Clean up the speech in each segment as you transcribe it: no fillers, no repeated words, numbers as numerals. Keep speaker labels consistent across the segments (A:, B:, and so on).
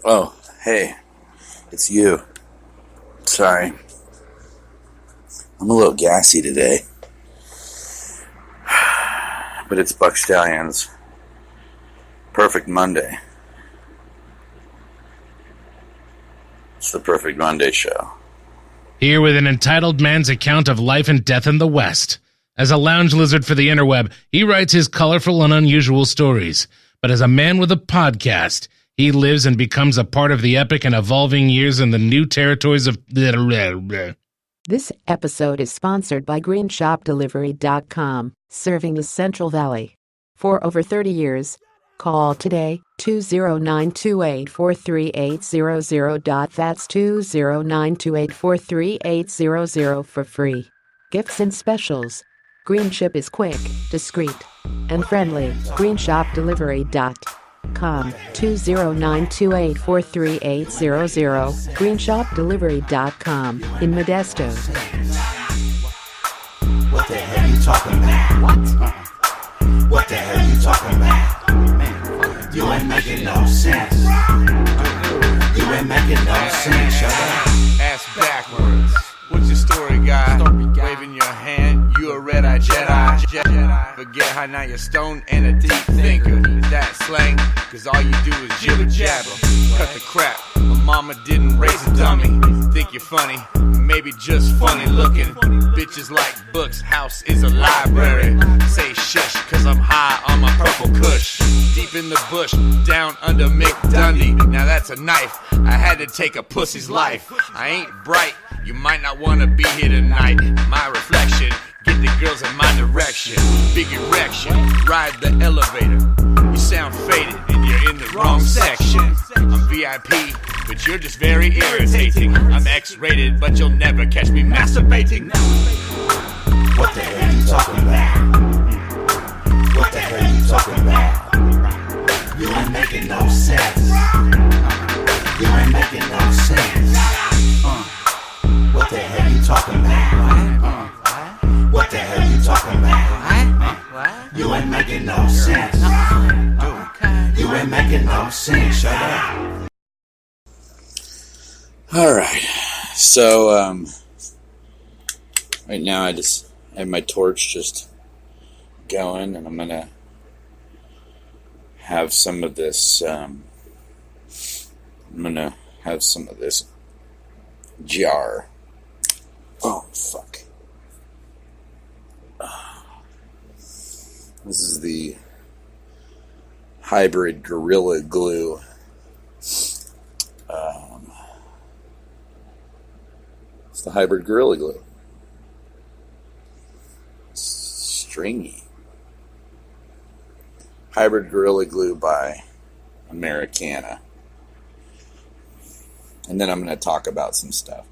A: Oh, hey, it's you. Sorry. I'm a little gassy today. But it's Buck Stallion's Perfect Monday. It's the Perfect Monday show.
B: Here with an entitled man's account of life and death in the West. As a lounge lizard for the interweb, he writes his colorful and unusual stories. But as a man with a podcast, he lives and becomes a part of the epic and evolving years in the new territories of...
C: This episode is sponsored by GreenShopDelivery.com, serving the Central Valley. For over 30 years, call today, 209-284-3800. That's 209-284-3800 for free. Gifts and specials. Green Ship is quick, discreet, and friendly. GreenShopDelivery.com, 209-284-3800. GreenShopDelivery.com in Modesto.
D: What the hell you talking about? What the hell you talking about? You ain't making no sense. You ain't making no sense. Shut up.
E: Ass backwards. What's your story, guy? Waving your hand, you a red-eyed Jedi. Forget how now you're stoned and a deep thinker. Is that slang? Cause all you do is jibber-jabber. Cut the crap. My mama didn't raise a dummy. Think you're funny, maybe just funny looking. Bitches like books, house is a library. Say shush, cause I'm high on my purple kush. Deep in the bush, down under Mick Dundee. Now that's a knife, I had to take a pussy's life. I ain't bright, you might not wanna be here tonight. My reflection, get the girls in my direction. Big erection, ride the elevator. You sound faded and you're in the wrong section. I'm VIP, but you're just very irritating. I'm X-rated, but you'll never catch me masturbating.
D: What the hell you talking about? What the hell you talking about? You ain't making no sense. You ain't making no sense. What the hell you talking about? What the hell you talking about? You ain't making no sense. You ain't making no sense. Shut up.
A: Alright, so, right now I just have my torch just going, and I'm gonna have some of this, jar. Oh, fuck. This is the hybrid Gorilla Glue. It's the hybrid Gorilla Glue. It's stringy. Hybrid Gorilla Glue by Americana. And then I'm going to talk about some stuff.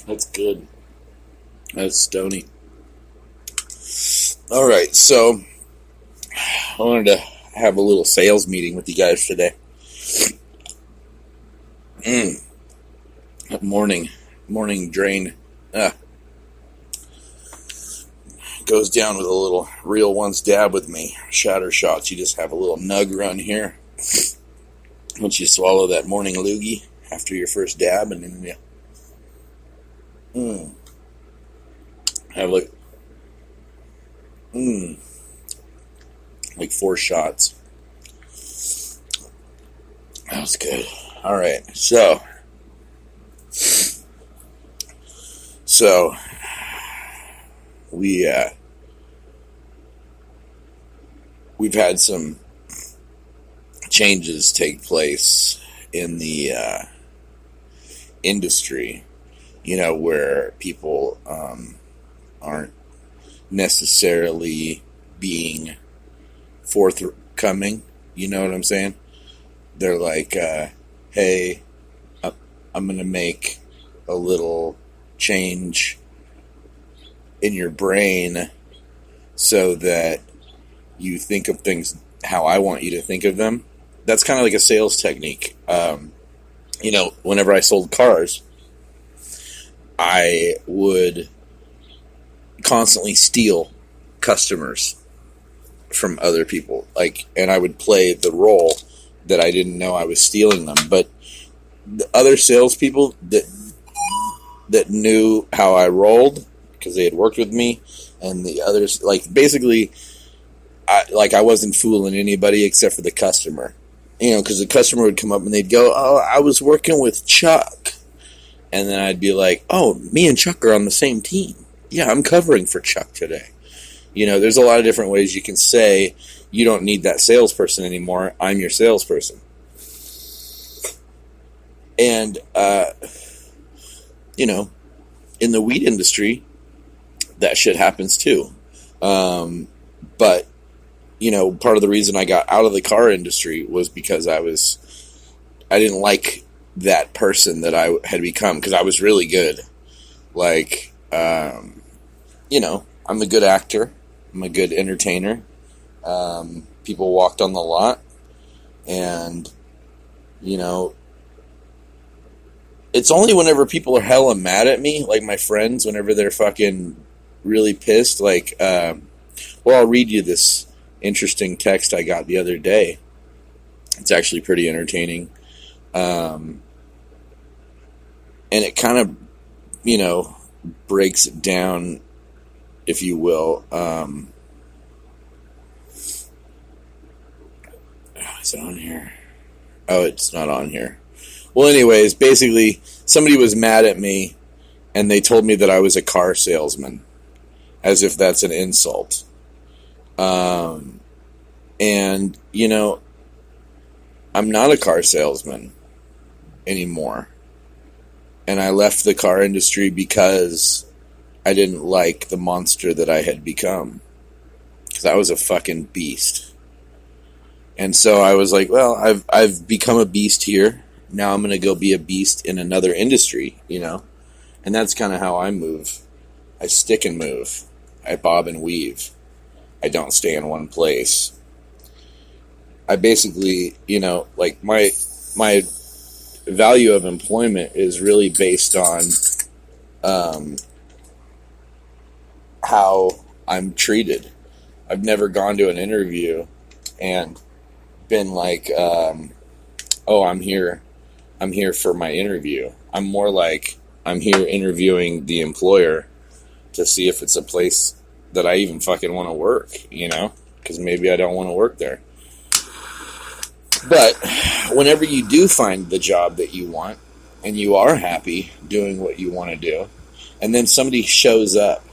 A: That's good. That's stony. Alright, so I wanted to have a little sales meeting with you guys today. That morning drain goes down with a little real one's dab with me. Shatter shots. You just have a little nug run here. Once you swallow that morning loogie after your first dab, and then you have like 4 shots. That was good. All right, so we've had some changes take place in the industry, where people aren't necessarily being forthcoming. You know what I'm saying? They're like, hey, I'm going to make a little change in your brain so that you think of things how I want you to think of them. That's kind of like a sales technique. Whenever I sold cars, I would constantly steal customers from other people, and I would play the role that I didn't know I was stealing them. But the other salespeople that knew how I rolled, because they had worked with me, and the others, basically, I wasn't fooling anybody except for the customer. Because the customer would come up and they'd go, "Oh, I was working with Chuck." And then I'd be like, "Oh, me and Chuck are on the same team. Yeah, I'm covering for Chuck today." There's a lot of different ways you can say, you don't need that salesperson anymore. I'm your salesperson. And, in the weed industry, that shit happens too. But, part of the reason I got out of the car industry was because I didn't like that person that I had become, because I was really good. I'm a good actor. I'm a good entertainer. People walked on the lot, and, it's only whenever people are hella mad at me, like my friends, whenever they're fucking really pissed, I'll read you this interesting text I got the other day. It's actually pretty entertaining. And it kind of, breaks it down, if you will. Is it on here? Oh, it's not on here. Well, anyways, basically, somebody was mad at me, and they told me that I was a car salesman, as if that's an insult. And, I'm not a car salesman anymore. And I left the car industry because I didn't like the monster that I had become. Because I was a fucking beast. And so I was like, well, I've become a beast here. Now I'm going to go be a beast in another industry, And that's kind of how I move. I stick and move. I bob and weave. I don't stay in one place. I basically, my value of employment is really based on how I'm treated. I've never gone to an interview and been like, oh, I'm here for my interview. I'm more like, I'm here interviewing the employer to see if it's a place that I even fucking want to work, because maybe I don't want to work there. But whenever you do find the job that you want, and you are happy doing what you want to do, and then somebody shows up,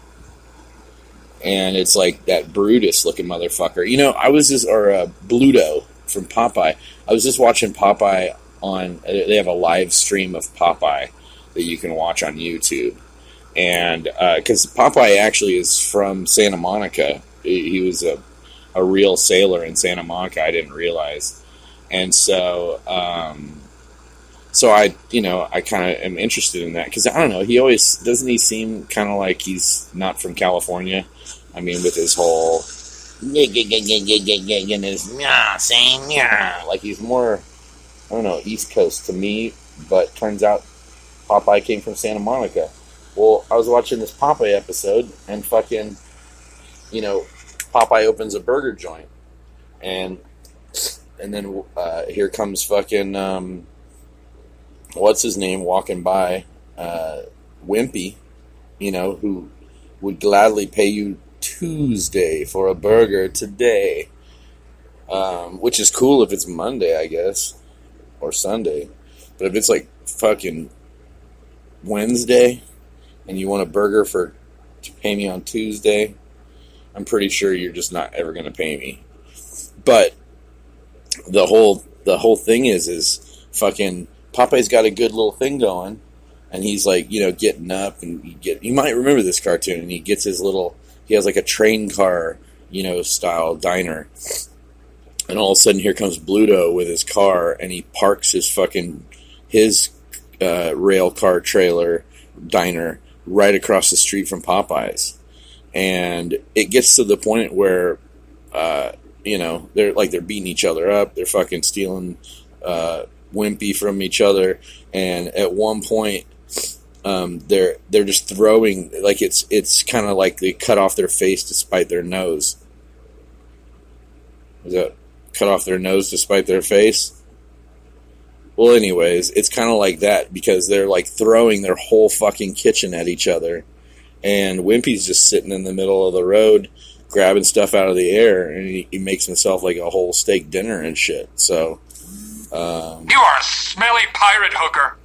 A: and it's like that Brutus looking motherfucker. Bluto from Popeye. I was just watching Popeye they have a live stream of Popeye that you can watch on YouTube. And because Popeye actually is from Santa Monica. He was a real sailor in Santa Monica. I didn't realize. And so I kind of am interested in that, because I don't know, doesn't he seem kind of like he's not from California? I mean, with his whole and his like he's more, I don't know, East Coast to me, but turns out Popeye came from Santa Monica. Well, I was watching this Popeye episode, and fucking, Popeye opens a burger joint, and then here comes fucking, what's his name, walking by, Wimpy, who would gladly pay you Tuesday for a burger today, which is cool if it's Monday, I guess, or Sunday, but if it's like fucking Wednesday, and you want a burger to pay me on Tuesday, I'm pretty sure you're just not ever going to pay me. But the whole thing is fucking Popeye's got a good little thing going, and he's like, getting up, and you might remember this cartoon, and he gets he has like a train car, style diner, and all of a sudden here comes Bluto with his car, and he parks his rail car trailer diner right across the street from Popeye's. And it gets to the point where, they're beating each other up. They're fucking stealing Wimpy from each other. And at one point, they're just throwing, like it's kind of like they cut off their face to spite their nose. Is that cut off their nose to spite their face? Well, anyways, it's kind of like that because they're like throwing their whole fucking kitchen at each other. And Wimpy's just sitting in the middle of the road, grabbing stuff out of the air, and he makes himself like a whole steak dinner and shit. So,
F: you are a smelly pirate hooker.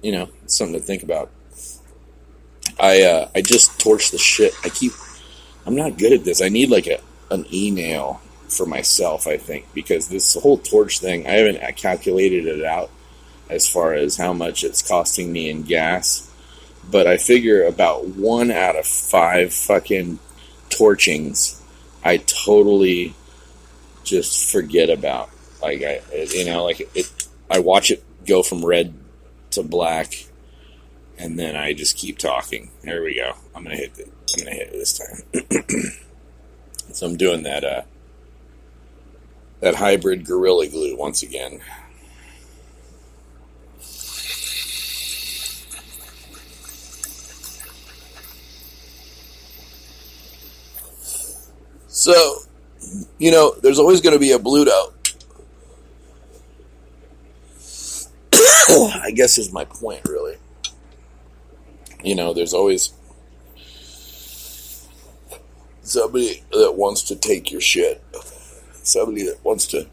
A: It's something to think about. I just torch the shit. I'm not good at this. I need like an e-nail for myself, I think, because this whole torch thing, I haven't calculated it out as far as how much it's costing me in gas, but I figure about 1 out of 5 fucking torchings I totally just forget about. Like I watch it go from red to black, and then I just keep talking. There we go. I'm gonna hit it this time. So I'm doing that hybrid Gorilla Glue once again. So, there's always going to be a Bluto. I guess is my point, really. There's always somebody that wants to take your shit. Somebody that wants to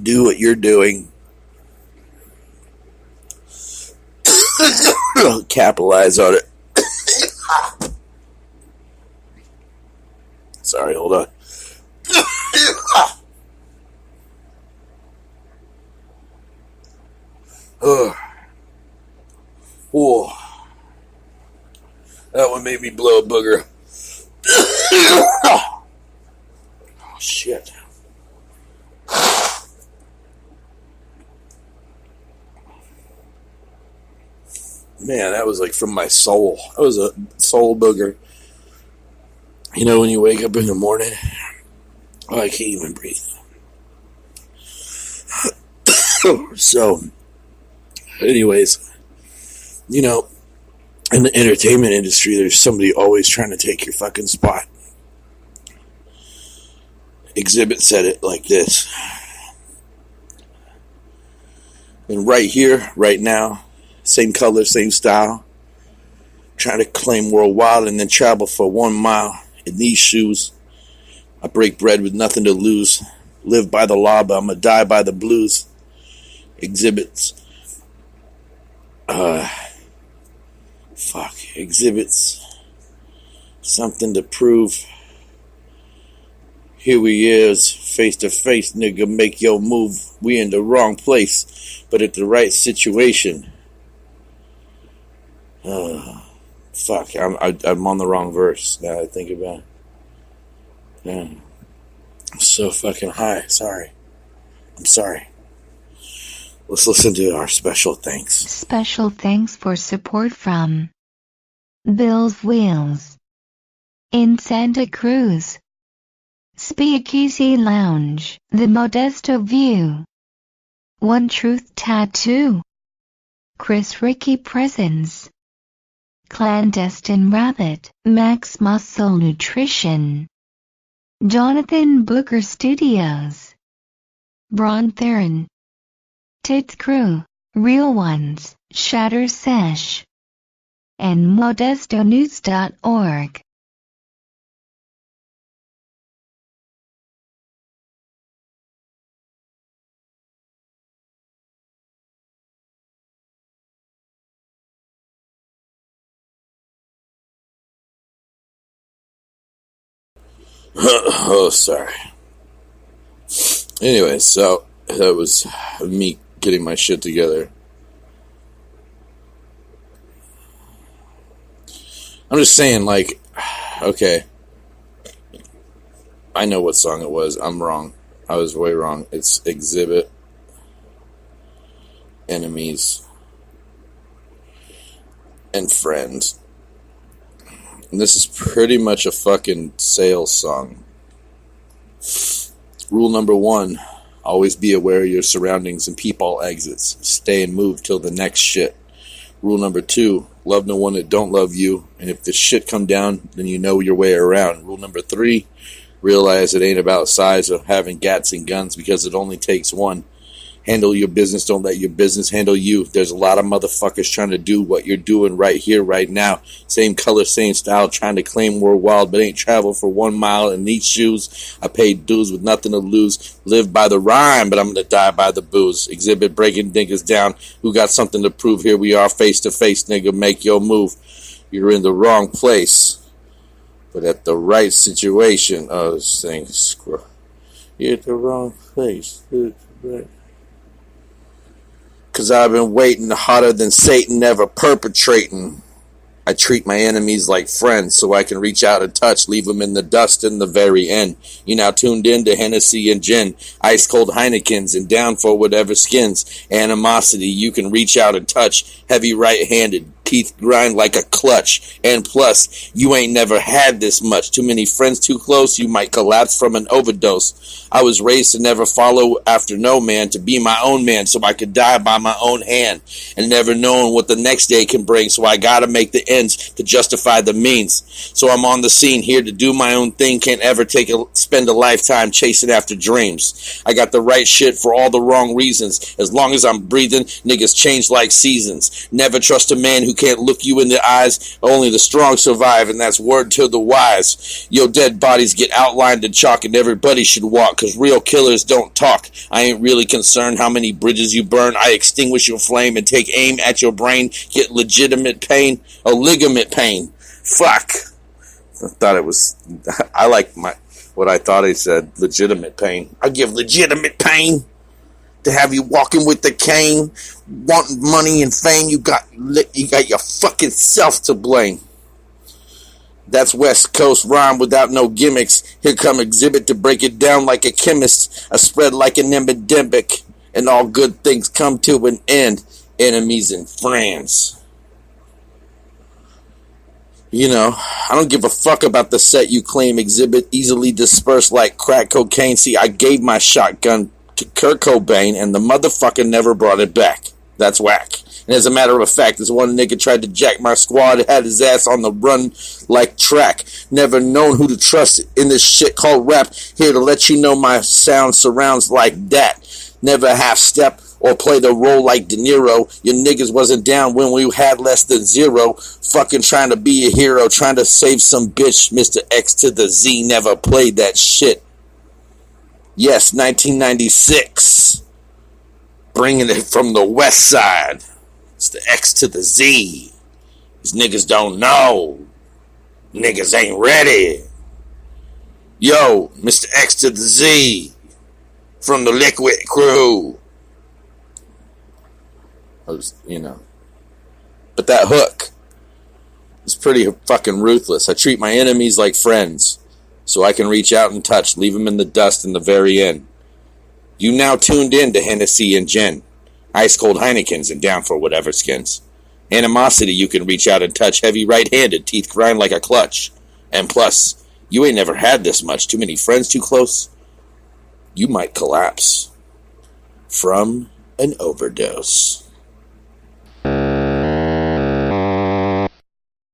A: do what you're doing. Capitalize on it. Sorry, hold on. Whoa. That one made me blow a booger. Oh, shit. Man, that was like from my soul. That was a soul booger. When you wake up in the morning, I can't even breathe. So, anyways, in the entertainment industry, there's somebody always trying to take your fucking spot. Exhibit said it like this. And right here, right now, same color, same style, trying to claim worldwide and then travel for 1 mile in these shoes. I break bread with nothing to lose. Live by the law, but I'm gonna die by the blues. Exhibits. Exhibits. Something to prove. Here we is, face to face, nigga, make your move. We in the wrong place, but at the right situation. Fuck, I'm on the wrong verse now that I think about it. Yeah. I'm so fucking high. Sorry. I'm sorry. Let's listen to our special thanks.
G: Special thanks for support from Bill's Wheels in Santa Cruz, Speakeasy Lounge, The Modesto View, One Truth Tattoo, Chris Ricky Presents, Clandestine Rabbit, Max Muscle Nutrition, Jonathan Booker Studios, Braun Theron, Tits Crew, Real Ones, Shatter Sesh, and ModestoNews.org.
A: Oh, sorry. Anyway, so that was me getting my shit together. I'm just saying, like, okay, I know what song it was. I'm wrong. I was way wrong. It's Exhibit, Enemies, and friends. And this is pretty much a fucking sales song. Rule number 1, always be aware of your surroundings and peep all exits. Stay and move till the next shit. Rule number 2, love no one that don't love you. And if the shit come down, then you know your way around. Rule number 3, realize it ain't about size or having gats and guns, because it only takes one. Handle your business, don't let your business handle you. There's a lot of motherfuckers trying to do what you're doing right here, right now. Same color, same style, trying to claim we're wild, but ain't traveled for 1 mile in these shoes. I paid dues with nothing to lose. Live by the rhyme, but I'm gonna die by the booze. Exhibit breaking niggas down. Who got something to prove? Here we are, face to face, nigga, make your move. You're in the wrong place, but at the right situation. Oh, this thing is screw. You're at the wrong place. Right. Cause I've been waiting, hotter than Satan, never perpetrating. I treat my enemies like friends, so I can reach out and touch, leave them in the dust in the very end. You now tuned in to Hennessy and gin, ice cold Heinekens, and down for whatever skins. Animosity, you can reach out and touch, heavy right-handed, teeth grind like a clutch. And plus, you ain't never had this much. Too many friends too close, you might collapse from an overdose. I was raised to never follow after no man, to be my own man, so I could die by my own hand, and never knowing what the next day can bring, so I gotta make the ends to justify the means. So I'm on the scene, here to do my own thing, can't ever spend a lifetime chasing after dreams. I got the right shit for all the wrong reasons. As long as I'm breathing, niggas change like seasons. Never trust a man who can't look you in the eyes. Only the strong survive, and that's word to the wise. Your dead bodies get outlined in chalk, and everybody should walk, cause real killers don't talk. I ain't really concerned how many bridges you burn. I extinguish your flame and take aim at your brain. Get legitimate pain, a ligament pain. Fuck. I thought it was, I like what I thought he said, legitimate pain. I give legitimate pain to have you walking with the cane, wanting money and fame. You got your fucking self to blame. That's West Coast rhyme without no gimmicks. Here come Exhibit to break it down like a chemist. I spread like an epidemic, and all good things come to an end. Enemies and friends. You know, I don't give a fuck about the set you claim. Exhibit easily dispersed like crack cocaine. See, I gave my shotgun to Kurt Cobain, and the motherfucker never brought it back. That's whack. And as a matter of fact, this one nigga tried to jack my squad, had his ass on the run like track. Never known who to trust in this shit called rap. Here to let you know my sound surrounds like that. Never half step or play the role like De Niro. Your niggas wasn't down when we had less than zero. Fucking trying to be a hero, trying to save some bitch. Mr. X to the Z never played that shit. Yes, 1996. Bringing it from the west side. It's the X to the Z. These niggas don't know. Niggas ain't ready. Yo, Mr. X to the Z. From the Liquid Crew. But that hook is pretty fucking ruthless. I treat my enemies like friends, so I can reach out and touch, leave them in the dust in the very end. You now tuned in to Hennessy and gin, ice cold Heinekens, and down for whatever skins. Animosity, you can reach out and touch, heavy right-handed, teeth grind like a clutch. And plus, you ain't never had this much. Too many friends too close, you might collapse from an overdose.